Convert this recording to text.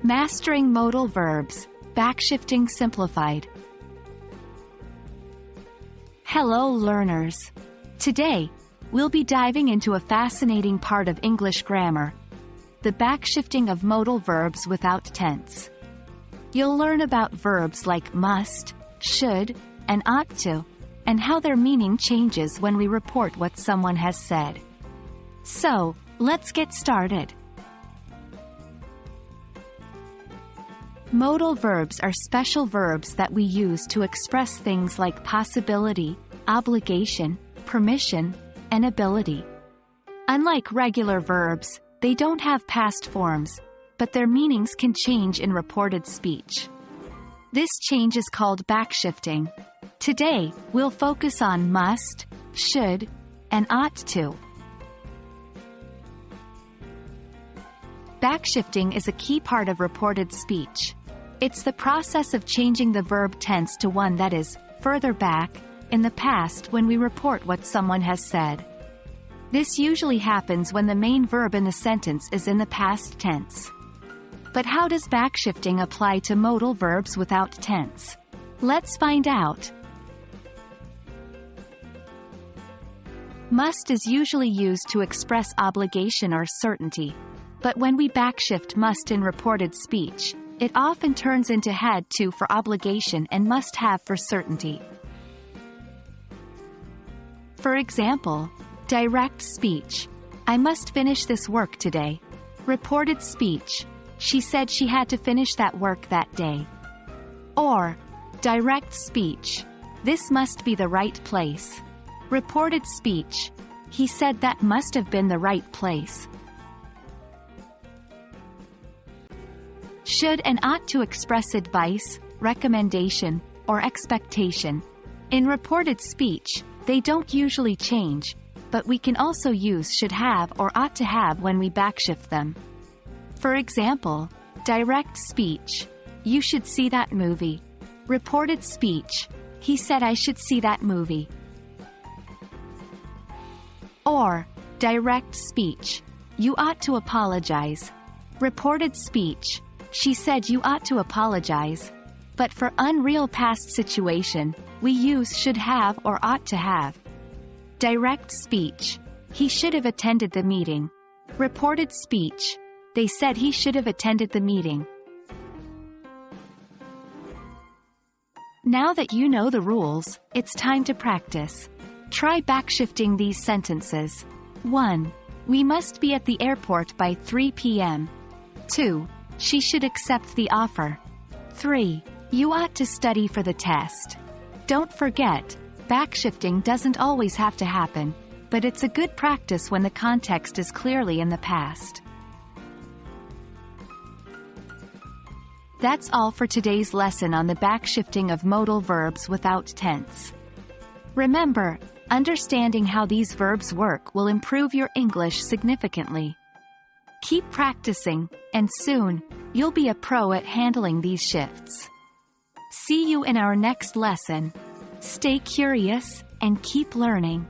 Mastering Modal Verbs, Backshifting Simplified. Hello learners! Today, we'll be diving into a fascinating part of English grammar, the backshifting of modal verbs without tense. You'll learn about verbs like must, should, and ought to, and how their meaning changes when we report what someone has said. So, let's get started. Modal verbs are special verbs that we use to express things like possibility, obligation, permission, and ability. Unlike regular verbs, they don't have past forms, but their meanings can change in reported speech. This change is called backshifting. Today, we'll focus on must, should, and ought to. Backshifting is a key part of reported speech. It's the process of changing the verb tense to one that is further back, in the past when we report what someone has said. This usually happens when the main verb in the sentence is in the past tense. But how does backshifting apply to modal verbs without tense? Let's find out. Must is usually used to express obligation or certainty. But when we backshift must in reported speech, it often turns into had to for obligation and must have for certainty. For example, direct speech. I must finish this work today. Reported speech. She said she had to finish that work that day. Or, direct speech. This must be the right place. Reported speech. He said that must have been the right place. Should and ought to express advice, recommendation, or expectation. In reported speech, they don't usually change, but we can also use should have or ought to have when we backshift them. For example, direct speech. You should see that movie. Reported speech. He said I should see that movie. Or, direct speech. You ought to apologize. Reported speech. She said you ought to apologize. But for unreal past situation, we use should have or ought to have. Direct speech. He should have attended the meeting. Reported speech. They said he should have attended the meeting. Now that you know the rules, it's time to practice. Try backshifting these sentences. 1. We must be at the airport by 3 p.m. 2. She should accept the offer. 3. You ought to study for the test. Don't forget, backshifting doesn't always have to happen, but it's a good practice when the context is clearly in the past. That's all for today's lesson on the backshifting of modal verbs without tense. Remember, understanding how these verbs work will improve your English significantly. Keep practicing, and soon, you'll be a pro at handling these shifts. See you in our next lesson. Stay curious, and keep learning.